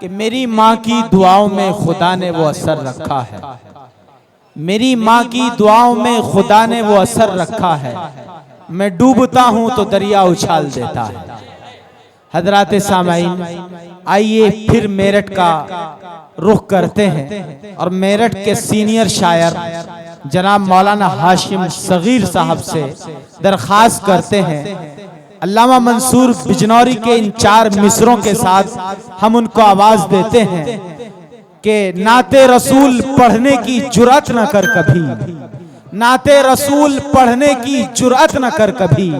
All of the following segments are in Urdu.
کہ میری ماں کی دعاؤں میں خدا نے وہ اثر رکھا ہے، میری ماں کی دعاؤں میں خدا نے وہ اثر رکھا ہے، میں ڈوبتا ہوں تو دریا اچھال دیتا ہے۔ حضرات سامعین، آئیے پھر میرٹھ کا رخ کرتے ہیں اور میرٹھ کے سینئر شاعر جناب مولانا ہاشم صغیر صاحب سے درخواست کرتے ہیں، علامہ منصور بجنوری کے ان 4 مصروں کے ساتھ ہم ان کو آواز دیتے ہیں کہ نعت رسول پڑھنے کی جرأت نہ کر کبھی، نعت رسول پڑھنے کی جرأت نہ کر کبھی،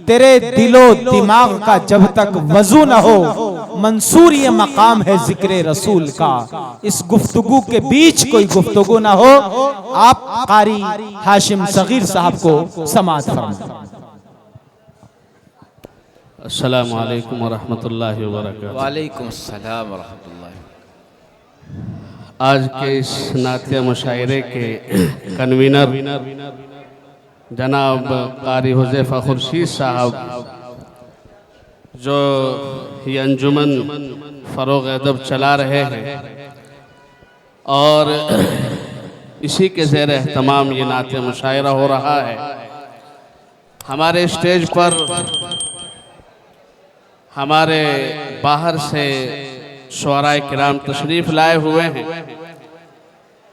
تیرے دل و دماغ کا جب تک وضو نہ ہو، منصور یہ مقام ہے ذکر رسول کا، اس گفتگو کے بیچ کوئی گفتگو نہ ہو۔ آپ قاری ہاشم صغیر صاحب کو سماعت فرمائیں۔ السلام علیکم ورحمۃ اللہ وبرکاتہ۔ وعلیکم السلام ورحمۃ اللہ۔ آج کے اس نعتیہ مشاعرے کے کنوینر جناب قاری حذیفہ خورشید صاحب، جو یہ انجمن فروغ ادب چلا رہے ہیں اور اسی کے زیر اہتمام یہ نعتیہ مشاعرہ ہو رہا ہے، ہمارے اسٹیج پر ہمارے باہر سے شعراء کرام تشریف لائے ہوئے ہیں۔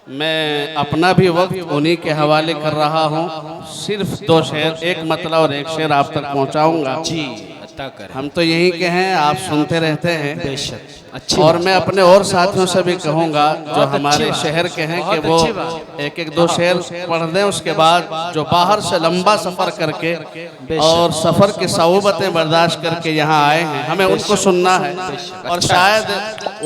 میں اپنا بھی وقت انہی کے حوالے کر رہا ہوں، صرف 2 شعر، ایک مطلع اور ایک شعر آپ تک پہنچاؤں گا۔ جی عطا کریں۔ ہم تو یہی کہ ہیں، آپ سنتے رہتے ہیں، بے شک اچھی اور میں اپنے اور ساتھیوں سے بھی کہوں گا جو ہمارے شہر کے ہیں کہ وہ ایک 2 شعر پڑھ دیں، اس کے بعد جو باہر سے لمبا سفر کر کے اور سفر کی صعوبتیں برداشت کر کے یہاں آئے ہیں، ہمیں ان کو سننا ہے، اور شاید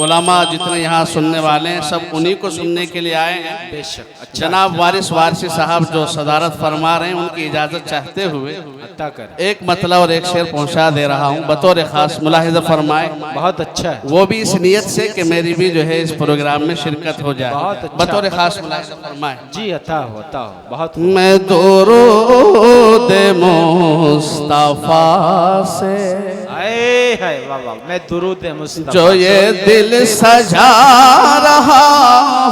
علماء جتنے یہاں سننے والے ہیں سب انہی کو سننے کے لیے آئے ہیں۔ بے شک جناب وارث وارثی صاحب جو صدارت فرما رہے ہیں، ان کی اجازت چاہتے ہوئے عطا کریں۔ ایک مطلع اور ایک شعر پہنچا دے رہا ہوں، بطور خاص ملاحظہ فرمائے، بہت اچھا ہے۔ وہ بھی اس نیت سے کہ میری بھی جو ہے اس پروگرام میں شرکت ہو جائے، بطور خاص ملاحظہ فرمائے۔ جی عطا ہو عطا ہو، بہت میں درود مصطفیٰ سے اے ہے واہ واہ، میں درود مصطفیٰ جو یہ دل سجا رہا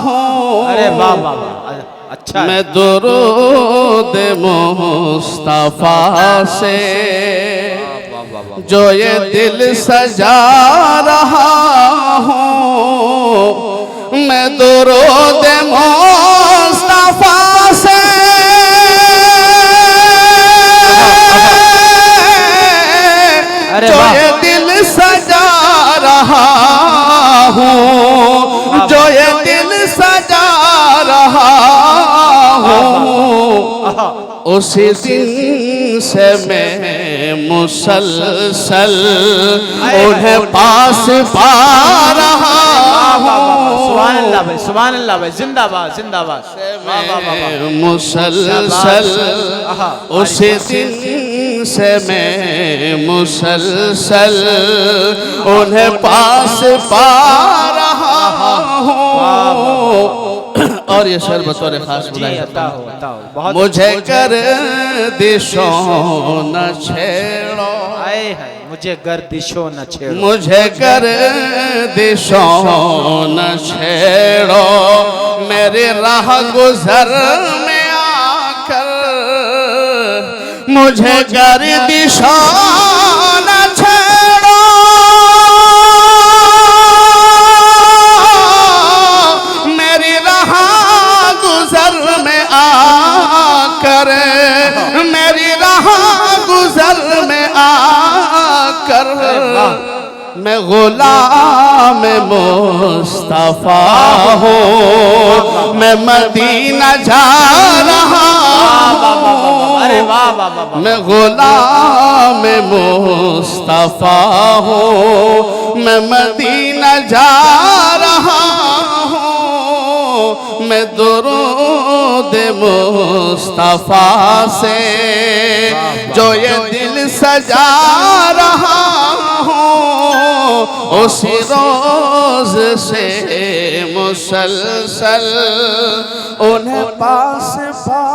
ہوں، ارے واہ واہ واہ، اچھا ہے۔ میں درود مصطفیٰ سے جو یہ دل سجا رہا ہوں، میں درود مصطفیٰ سے جو یہ دل سجا رہا ہوں، جو یہ دل سجا رہا ہوں، اسی دن سے میں مسلسل انہیں پاس پا رہا ہوں، سبحان اللہ بھائی، سبحان اللہ بھائی، زندہ باد زندہ باد۔ مسلسل اسی دن سے میں مسلسل انہیں پاس پا رہا ہوں۔ اور یہ شعر بطور خاص جی عطا ہو عطا ہو، بہت مجھے گردشوں نہ چھیڑو، آئے ہے، مجھے گردشوں نہ چھیڑو، مجھے گردشوں نہ چھیڑو، میرے راہ گزر میں آ کر مجھے گردشوں نہ چھیڑو، میری راہ گزر میں آ کر، میری راہ گزر میں آ کر، میں غلام مصطفیٰ ہوں، میں مدینہ جا رہا ہوں، میں غلام مصطفیٰ ہوں، میں مدینہ جا رہا ہوں، میں درود مصطفیٰ سے جو یہ دل سجا رہا ہوں، اسی روز سے مسلسل انہیں پاس پا